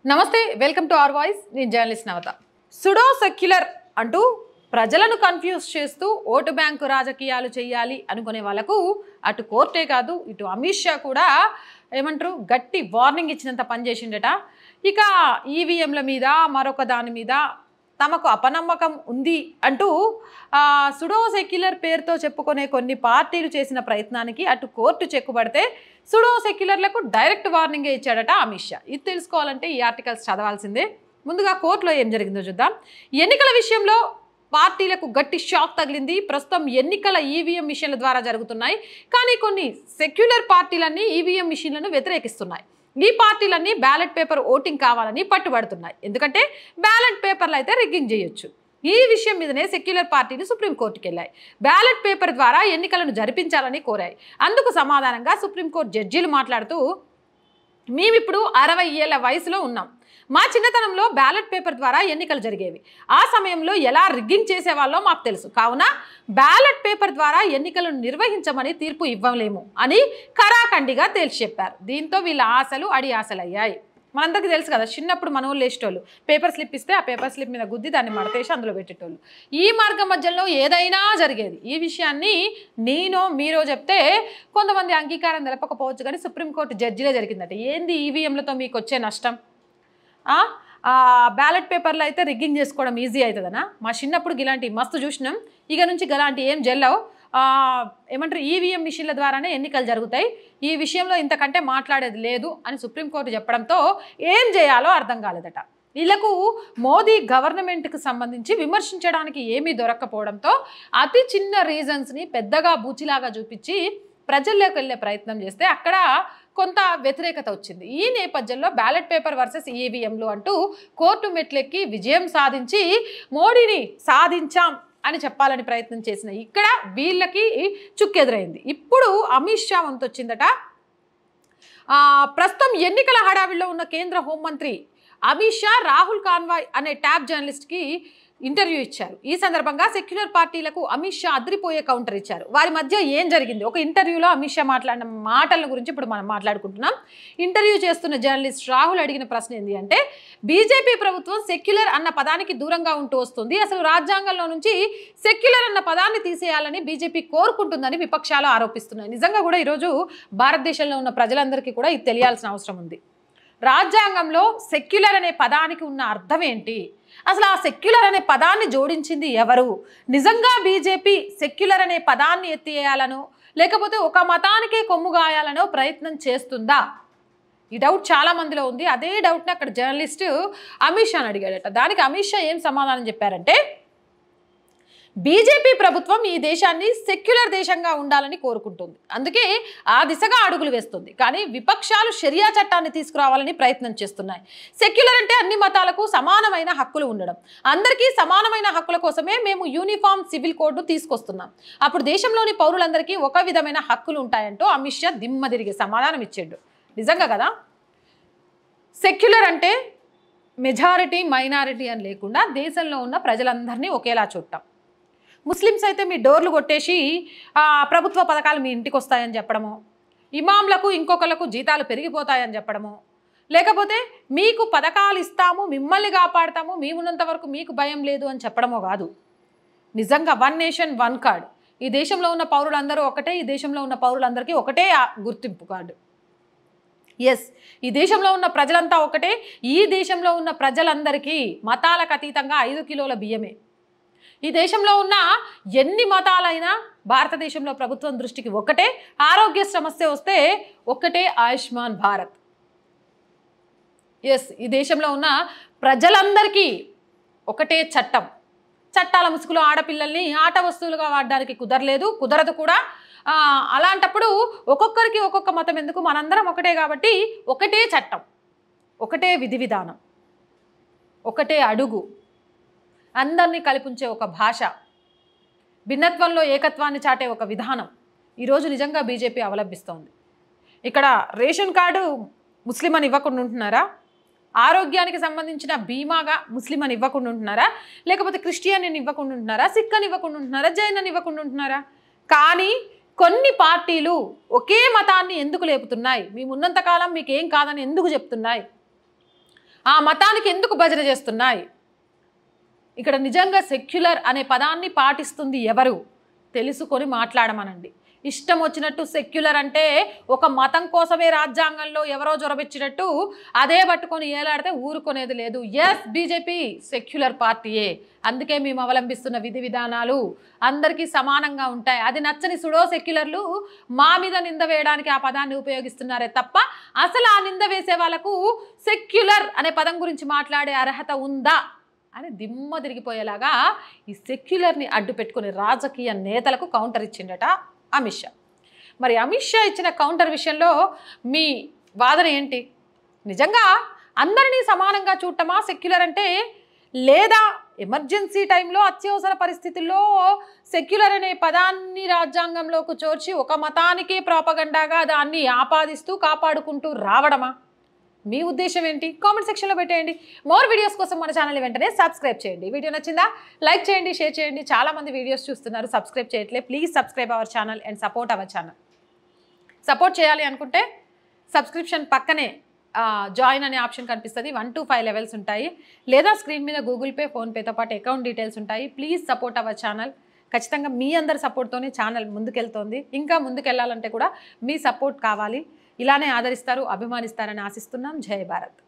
నమస్తే welcome to our voice నేను journalist నవత sudo secular అంటూ ప్రజలను కన్ఫ్యూజ్ చేస్తూ ఓటు బ్యాంకు రాజకీయాలు చేయాలి అనుకునే వాళ్ళకు అటు కోర్టే కాదు ఇటు అమిత్ షా కూడా ఏమంటారు గట్టి వార్నింగ్ ఇచ్చినంత పని చేసిండట ఇక ఈవీఎంల మీద మరొక దాని మీద తమకు అపనమ్మకం ఉంది అంటూ సుడో సెక్యులర్ పేరుతో చెప్పుకునే కొన్ని పార్టీలు చేసిన ప్రయత్నానికి అటు కోర్టు చెక్కుబడితే సుడో సెక్యులర్లకు డైరెక్ట్ వార్నింగే ఇచ్చాడట అమిత్ షా. ఇది తెలుసుకోవాలంటే ఈ ఆర్టికల్స్ చదవాల్సిందే. ముందుగా కోర్టులో ఏం జరిగిందో చూద్దాం. ఎన్నికల విషయంలో పార్టీలకు గట్టి షాక్ తగిలింది. ప్రస్తుతం ఎన్నికల ఈవీఎం మిషన్ల ద్వారా జరుగుతున్నాయి, కానీ కొన్ని సెక్యులర్ పార్టీలన్నీ ఈవీఎం మిషన్లను వ్యతిరేకిస్తున్నాయి. ఈ పార్టీలన్నీ బ్యాలెట్ పేపర్ ఓటింగ్ కావాలని పట్టుబడుతున్నాయి. ఎందుకంటే బ్యాలెట్ పేపర్లు అయితే రిగ్గింగ్ చేయొచ్చు. ఈ విషయం మీదనే సెక్యులర్ పార్టీలు సుప్రీంకోర్టుకి వెళ్ళాయి. బ్యాలెట్ పేపర్ ద్వారా ఎన్నికలను జరిపించాలని కోరాయి. అందుకు సమాధానంగా సుప్రీంకోర్టు జడ్జీలు మాట్లాడుతూ, మేమిప్పుడు 60 ఏళ్ల వయసులో ఉన్నాం. మా చిన్నతనంలో బ్యాలెట్ పేపర్ ద్వారా ఎన్నికలు జరిగేవి. ఆ సమయంలో ఎలా రిగ్గింగ్ చేసేవాళ్ళో మాకు తెలుసు. కావున బ్యాలెట్ పేపర్ ద్వారా ఎన్నికలను నిర్వహించమని తీర్పు ఇవ్వలేము అని ఖరాఖండిగా తేల్చి చెప్పారు. దీంతో వీళ్ళ ఆశలు అడి ఆశలయ్యాయి. మనందరికీ తెలుసు కదా, చిన్నప్పుడు మన వాళ్ళు వేసేటోళ్ళు పేపర్ స్లిప్ ఇస్తే ఆ పేపర్ స్లిప్ మీద గుద్ది దాన్ని మడతేసి అందులో పెట్టేటోళ్ళు. ఈ మార్గం మధ్యలో ఏదైనా జరిగేది. ఈ విషయాన్ని నేనో మీరో చెప్తే కొంతమంది అంగీకారం తెలపకపోవచ్చు, కానీ సుప్రీంకోర్టు జడ్జిలే జరిగిందట. ఏంది ఈవీఎంలతో మీకు వచ్చే నష్టం? బ్యాలెట్ పేపర్లో అయితే రిగ్గింగ్ చేసుకోవడం ఈజీ అవుతుందనా? మా చిన్నప్పుడు ఇలాంటి మస్తు చూసినాం. ఇక నుంచి ఇలాంటి ఏం జల్లవు. ఏమంటారు, ఈవీఎం మిషన్ల ద్వారానే ఎన్నికలు జరుగుతాయి. ఈ విషయంలో ఇంతకంటే మాట్లాడేది లేదు అని సుప్రీంకోర్టు చెప్పడంతో ఏం చేయాలో అర్థం కాలేదట. వీళ్లకు మోదీ గవర్నమెంట్కి సంబంధించి విమర్శించడానికి ఏమీ దొరక్కపోవడంతో అతి చిన్న రీజన్స్ని పెద్దగా బూచిలాగా చూపించి ప్రజల్లోకి వెళ్ళే ప్రయత్నం చేస్తే అక్కడ కొంత వ్యతిరేకత వచ్చింది. ఈ నేపథ్యంలో బ్యాలెట్ పేపర్ వర్సెస్ ఈవీఎంలు అంటూ కోర్టు మెట్లెక్కి విజయం సాధించి మోడీని సాధించాం అని చెప్పాలని ప్రయత్నం చేసిన ఇక్కడ వీళ్ళకి చుక్కెదురైంది. ఇప్పుడు అమిత్ షా వంతు వచ్చిందట. ప్రస్తుతం ఎన్నికల హడావిడిలో ఉన్న కేంద్ర హోంమంత్రి అమిత్ షా రాహుల్ కాన్వాయ్ అనే ట్యాబ్ జర్నలిస్ట్కి ఇంటర్వ్యూ ఇచ్చారు. ఈ సందర్భంగా సెక్యులర్ పార్టీలకు అమిత్ షా అదిరిపోయే కౌంటర్ ఇచ్చారు. వారి మధ్య ఏం జరిగింది? ఒక ఇంటర్వ్యూలో అమిత్ షా మాట్లాడిన మాటల గురించి ఇప్పుడు మనం మాట్లాడుకుంటున్నాం. ఇంటర్వ్యూ చేస్తున్న జర్నలిస్ట్ రాహుల్ అడిగిన ప్రశ్న ఏంటి అంటే, బీజేపీ ప్రభుత్వం సెక్యులర్ అన్న పదానికి దూరంగా ఉంటూ వస్తుంది. అసలు రాజ్యాంగంలో నుంచి సెక్యులర్ అన్న పదాన్ని తీసేయాలని బీజేపీ కోరుకుంటుందని విపక్షాలు ఆరోపిస్తున్నాయి. నిజంగా కూడా ఈరోజు భారతదేశంలో ఉన్న ప్రజలందరికీ కూడా ఇది తెలియాల్సిన అవసరం ఉంది. రాజ్యాంగంలో సెక్యులర్ అనే పదానికి ఉన్న అర్థం ఏంటి? అసలు ఆ సెక్యులర్ అనే పదాన్ని జోడించింది ఎవరు? నిజంగా బీజేపీ సెక్యులర్ అనే పదాన్ని ఎత్తివేయాలనో లేకపోతే ఒక మతానికే కొమ్ముగాయాలనో ప్రయత్నం చేస్తుందా? ఈ డౌట్ చాలా మందిలో ఉంది. అదే డౌట్ని అక్కడ జర్నలిస్ట్ అమిత్ షాని అడిగాడట. దానికి అమిత్ షా ఏం సమాధానం చెప్పారంటే, బీజేపీ ప్రభుత్వం ఈ దేశాన్ని సెక్యులర్ దేశంగా ఉండాలని కోరుకుంటుంది, అందుకే ఆ దిశగా అడుగులు వేస్తుంది. కానీ విపక్షాలు షరియా చట్టాన్ని తీసుకురావాలని ప్రయత్నం చేస్తున్నాయి. సెక్యులర్ అంటే అన్ని మతాలకు సమానమైన హక్కులు ఉండడం, అందరికీ సమానమైన హక్కుల కోసమే మేము యూనిఫామ్ సివిల్ కోడ్ను తీసుకొస్తున్నాం. అప్పుడు దేశంలోని పౌరులందరికీ ఒక విధమైన హక్కులు ఉంటాయంటూ అమిత్ షా దిమ్మ తిరిగి సమాధానం ఇచ్చాడు. నిజంగా కదా, సెక్యులర్ అంటే మెజారిటీ మైనారిటీ అని లేకుండా దేశంలో ఉన్న ప్రజలందరినీ ఒకేలా చూడటం. ముస్లిమ్స్ అయితే మీ డోర్లు కొట్టేసి ప్రభుత్వ పథకాలు మీ ఇంటికి వస్తాయని చెప్పడము, ఇమాంలకు ఇంకొకరికి జీతాలు పెరిగిపోతాయని చెప్పడము, లేకపోతే మీకు పథకాలు ఇస్తాము, మిమ్మల్ని కాపాడతాము, మేమున్నంత వరకు మీకు భయం లేదు అని చెప్పడమో కాదు. నిజంగా వన్ నేషన్ వన్ కార్డ్. ఈ దేశంలో ఉన్న పౌరులందరూ ఒకటే, ఈ దేశంలో ఉన్న పౌరులందరికీ ఒకటే గుర్తింపు కార్డు. ఎస్, ఈ దేశంలో ఉన్న ప్రజలంతా ఒకటే. ఈ దేశంలో ఉన్న ప్రజలందరికీ మతాలకు అతీతంగా 5 కిలోల బియ్యమే. ఈ దేశంలో ఉన్న ఎన్ని మతాలైనా భారతదేశంలో ప్రభుత్వం దృష్టికి ఒకటే. ఆరోగ్య సమస్య వస్తే ఒకటే ఆయుష్మాన్ భారత్. ఎస్, ఈ దేశంలో ఉన్న ప్రజలందరికీ ఒకటే చట్టం. చట్టాల ముసుగులో ఆడపిల్లల్ని ఆట వస్తువులుగా వాడడానికి కుదరదు కూడా. అలాంటప్పుడు ఒక్కొక్కరికి ఒక్కొక్క మతం ఎందుకు? మనందరం ఒకటే కాబట్టి ఒకటే చట్టం, ఒకటే విధి విధానం, ఒకటే అడుగు, అందరినీ కలిపుంచే ఒక భాష, భిన్నత్వంలో ఏకత్వాన్ని చాటే ఒక విధానం ఈరోజు నిజంగా బీజేపీ అవలంబిస్తోంది. ఇక్కడ రేషన్ కార్డు ముస్లిం అని ఇవ్వకుండా ఉంటున్నారా? ఆరోగ్యానికి సంబంధించిన బీమాగా ముస్లిం అని ఇవ్వకుండా ఉంటున్నారా? లేకపోతే క్రిస్టియన్ అని ఇవ్వకుండా ఉంటున్నారా? సిక్ అని ఇవ్వకుండా ఉంటున్నారా? జైన్ అని ఇవ్వకుండా ఉంటున్నారా? కానీ కొన్ని పార్టీలు ఒకే మతాన్ని ఎందుకు లేపుతున్నాయి? మేము ఉన్నంతకాలం మీకు ఏం కాదని ఎందుకు చెప్తున్నాయి? ఆ మతానికి ఎందుకు భజన చేస్తున్నాయి? ఇక్కడ నిజంగా సెక్యులర్ అనే పదాన్ని పాటిస్తుంది ఎవరు తెలుసుకొని మాట్లాడమనండి. ఇష్టం వచ్చినట్టు సెక్యులర్ అంటే ఒక మతం కోసమే రాజ్యాంగంలో ఎవరో జొరబెచ్చినట్టు అదే పట్టుకొని ఏలాడితే ఊరుకునేది లేదు. ఎస్, బీజేపీ సెక్యులర్ పార్టీయే, అందుకే మేము అవలంబిస్తున్న విధి విధానాలు అందరికీ సమానంగా ఉంటాయి. అది నచ్చని సుడో సెక్యులర్లు మా మీద నింద వేయడానికి ఆ పదాన్ని ఉపయోగిస్తున్నారే తప్ప అసలు ఆ నింద వేసే వాళ్ళకు సెక్యులర్ అనే పదం గురించి మాట్లాడే అర్హత ఉందా అని దిమ్మ తిరిగిపోయేలాగా ఈ సెక్యులర్ని అడ్డు పెట్టుకుని రాజకీయ నేతలకు కౌంటర్ ఇచ్చిండట అమిత్ షా. మరి అమిత్ షా ఇచ్చిన కౌంటర్ విషయంలో మీ వాదన ఏంటి? నిజంగా అందరినీ సమానంగా చూడటమా సెక్యులర్ అంటే, లేదా ఎమర్జెన్సీ టైంలో అత్యవసర పరిస్థితుల్లో సెక్యులర్ అనే పదాన్ని రాజ్యాంగంలోకి చేర్చి ఒక మతానికే ప్రాపగండాగా దాన్ని ఆపాదిస్తూ కాపాడుకుంటూ రావడమా? మీ ఉద్దేశం ఏంటి? కామెంట్ సెక్షన్లో పెట్టేయండి. మోర్ వీడియోస్ కోసం మన ఛానల్ వెంటనే సబ్స్క్రైబ్ చేయండి. వీడియో నచ్చిందా? లైక్ చేయండి, షేర్ చేయండి. చాలామంది వీడియోస్ చూస్తున్నారు, సబ్స్క్రైబ్ చేయట్లేదు. Please subscribe our channel and support our channel. Support చేయాలి అనుకుంటే సబ్స్క్రిప్షన్ పక్కనే జాయిన్ అనే ఆప్షన్ కనిపిస్తుంది. 1 to 5 లెవెల్స్ ఉంటాయి, లేదా స్క్రీన్ మీద గూగుల్ పే, ఫోన్పేతో పాటు అకౌంట్ డీటెయిల్స్ ఉంటాయి. Please support our channel. ఖచ్చితంగా మీ అందరి సపోర్ట్తోనే ఛానల్ ముందుకెళ్తోంది. ఇంకా ముందుకెళ్ళాలంటే కూడా మీ సపోర్ట్ కావాలి. ఇలానే ఆదరిస్తారు, అభిమానిస్తారని ఆశిస్తున్నాం. జై భారత్.